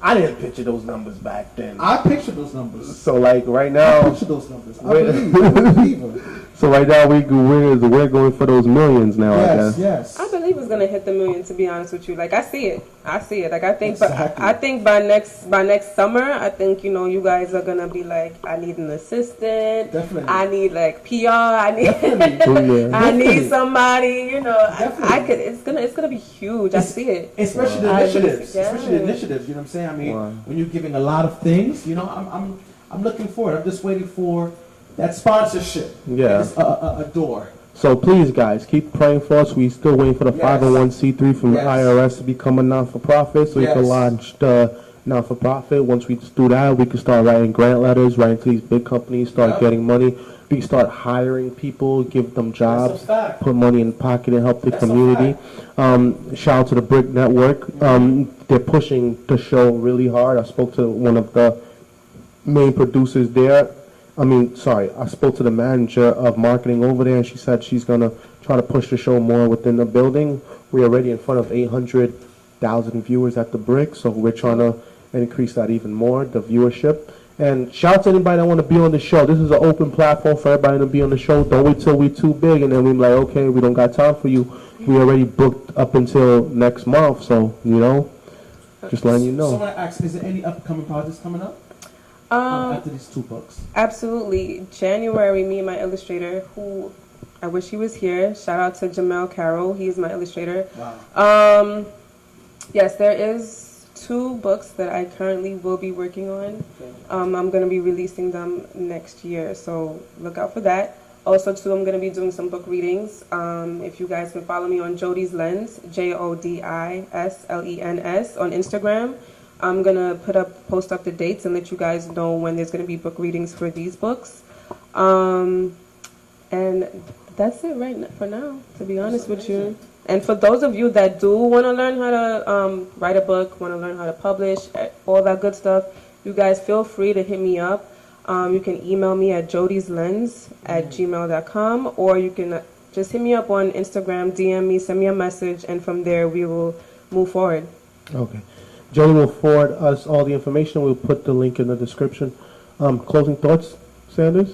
I didn't picture those numbers back then. I picture those numbers. So like right now, I picture those numbers. I believe. So right now we're going for those millions now. Yes, I guess. yes. I believe it's gonna hit the million. To be honest with you, like I see it. Like I think, Exactly. I think by next summer, I think, you know, you guys are gonna be like, I need an assistant. Definitely. I need like PR. I need. Definitely. I need somebody. You know, Definitely. I could. It's gonna be huge. I see it. Especially the I initiatives. yeah. Especially the initiatives. You know what I'm saying? I mean, Wow. when you're giving a lot of things, you know, I'm looking for it. I'm just waiting for that sponsorship. Yeah. It's a door. So please, guys, keep praying for us. We still waiting for the Yes. 501c3 from Yes. the IRS to become a non-for-profit, so we can Yes. launch the non-for-profit. Once we do that, we can start writing grant letters, writing to these big companies, start Yep. getting money. We can start hiring people, give them jobs, That's a fact. put money in the pocket, and help the That's a community. Shout out to the Brick Network. They're pushing the show really hard. I spoke to one of the main producers there. I spoke to the manager of marketing over there, and she said she's going to try to push the show more within the building. We're already in front of 800,000 viewers at the Brick, so we're trying to increase that even more, the viewership. And shout out to anybody that want to be on the show. This is an open platform for everybody to be on the show. Don't wait till we're too big, and then we're like, okay, we don't got time for you. We already booked up until next month, so, you know, just letting you know. So I want to ask, is there any upcoming projects coming up? After these 2 books. Absolutely. January, me and my illustrator, who I wish he was here. Shout out to Jamel Carroll. He is my illustrator. Wow. Yes, there is 2 books that I currently will be working on. Okay. I'm going to be releasing them next year, so look out for that. Also, too, I'm going to be doing some book readings. If you guys can follow me on Jody's Lens, JODISLENS on Instagram. I'm going to post up the dates and let you guys know when there's going to be book readings for these books. And that's it for now, to be honest with you. And for those of you that do want to learn how to write a book, want to learn how to publish, all that good stuff, you guys feel free to hit me up. You can email me at jodyslens@gmail.com, or you can just hit me up on Instagram, DM me, send me a message, and from there we will move forward. Okay. Jody will forward us all the information. We'll put the link in the description. Closing thoughts, Sanders?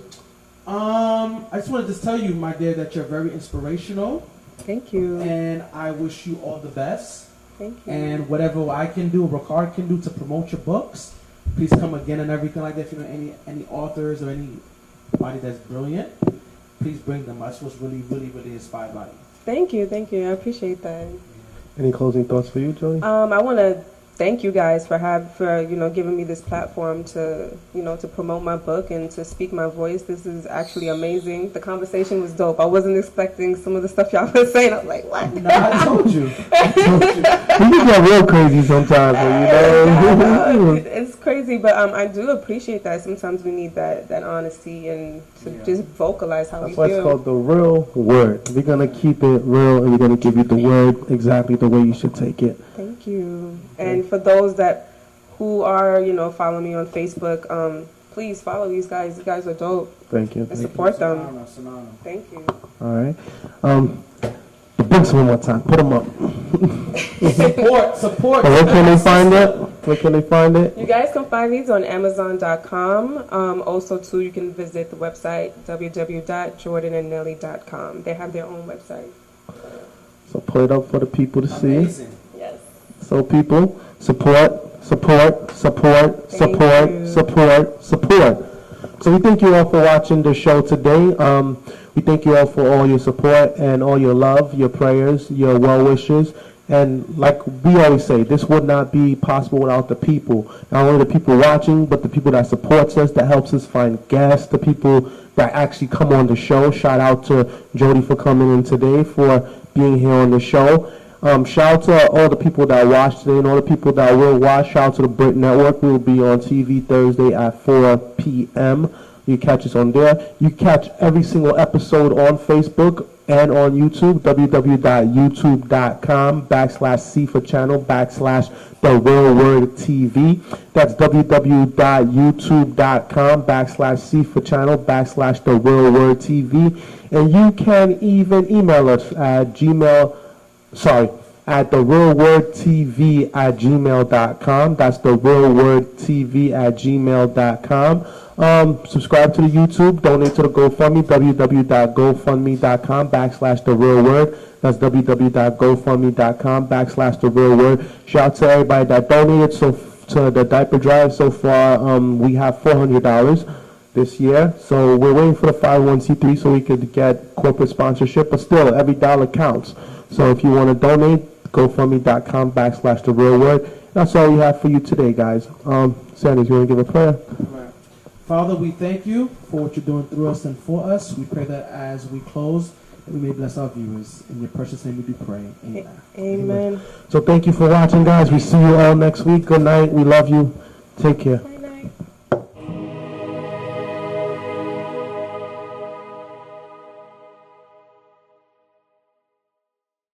I just wanted to tell you, my dear, that you're very inspirational. Thank you. And I wish you all the best. Thank you. And whatever I can do, Rickard can do to promote your books, please come again and everything like that. If you know any authors or anybody that's brilliant, please bring them. I just was really, really, really inspired by you. Thank you. I appreciate that. Any closing thoughts for you, Jody? I want to thank you guys for giving me this platform to promote my book and to speak my voice. This is actually amazing. The conversation was dope. I wasn't expecting some of the stuff y'all were saying. I was like, what? No, I told you. We get real crazy sometimes, but It's crazy, but I do appreciate that. Sometimes we need that honesty and to just vocalize how that's we why it's feel. called the real word. We're going to keep it real, and we're going to give you the word exactly the way you should take it. Thank you. And for those who are, following me on Facebook, please follow these guys. These guys are dope. Thank you. And support them. It's an honor. Thank you. All right. The books one more time. Put them up. Support. Where can they find it? Where can they find it? You guys can find these on Amazon.com. Also, too, you can visit the website www.jordanandnelly.com. They have their own website. So put it up for the people to see. Amazing. Yes. So people, support. So we thank you all for watching the show today. We thank you all for all your support and all your love, your prayers, your well wishes. And like we always say, this would not be possible without the people. Not only the people watching, but the people that supports us, that helps us find guests, the people that actually come on the show. Shout out to Jody for coming in today, for being here on the show. Shout out to all the people that watched today and all the people that will watch. Shout out to the Brit Network. We will be on TV Thursday at 4 p.m. You catch us on there. You catch every single episode on Facebook and on YouTube, www.youtube.com/C for channel /The Real Word TV. That's www.youtube.com/C for channel /The Real Word TV. And you can even email us at at therealwordtv@gmail.com. That's therealwordtv@gmail.com. Subscribe to the YouTube, donate to the GoFundMe, www.gofundme.com /The Real Word. That's www.gofundme.com /The Real Word. Shout out to everybody that donated to the diaper drive so far. We have $400 this year, so we're waiting for the 501c3 so we could get corporate sponsorship, but still, every dollar counts. So if you want to donate, gofundme.com /The Real Word. That's all we have for you today, guys. Sanders, you want to give a prayer? Father, we thank you for what you're doing through us and for us. We pray that as we close, that we may bless our viewers. In your precious name we do pray. Amen. Amen. So thank you for watching, guys. We see you all next week. Good night. We love you. Take care.